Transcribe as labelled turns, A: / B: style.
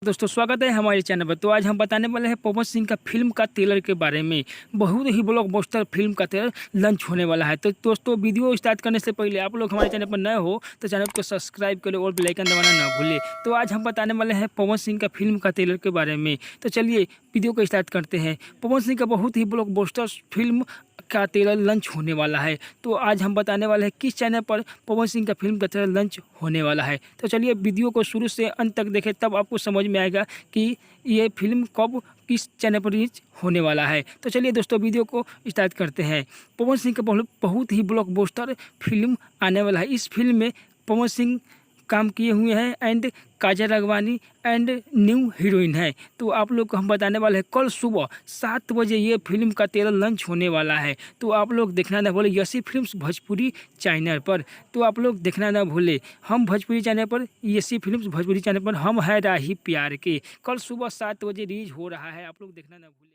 A: दोस्तों स्वागत है हमारे चैनल पर। तो आज हम बताने वाले हैं पवन सिंह का फिल्म का ट्रेलर के बारे में। बहुत ही ब्लॉकबस्टर फिल्म का ट्रेलर लॉन्च होने वाला है। तो दोस्तों वीडियो स्टार्ट करने से पहले आप लोग हमारे चैनल पर नए हो तो चैनल को सब्सक्राइब करें और बेल आइकन दबाना ना भूलें। तो आज हम बताने वाले हैं पवन सिंह का फिल्म का ट्रेलर के बारे में। तो चलिए वीडियो को स्टार्ट करते हैं। पवन सिंह का बहुत ही ब्लॉकबस्टर फिल्म का ट्रेलर लॉन्च होने वाला है। तो आज हम बताने वाले हैं किस चैनल पर पवन सिंह का फिल्म का ट्रेलर लॉन्च होने वाला है। तो चलिए वीडियो को शुरू से अंत तक देखें, तब आपको समझ में आएगा कि ये फिल्म कब किस चैनल पर रिलीज होने वाला है। तो चलिए दोस्तों वीडियो को स्टार्ट करते हैं। पवन सिंह का बहुत ही ब्लॉकबस्टर फिल्म आने वाला है। इस फिल्म में पवन सिंह काम किए हुए हैं and Kajal Raghwani and new heroine है। तो आप लोग को हम बताने वाले हैं कल सुबह 7 बजे ये फिल्म का ट्रेलर लॉन्च होने वाला है। तो आप लोग देखना ना भूलें यसी फिल्म्स भोजपुरी चैनल पर। तो आप लोग देखना ना भूलें हम भोजपुरी चैनल पर, यसी फिल्म्स भोजपुरी चैनल पर हम है राही प्यार के। कल सुबह 7 बजे रिलीज हो रहा है, आप लोग देखना ना भूलें।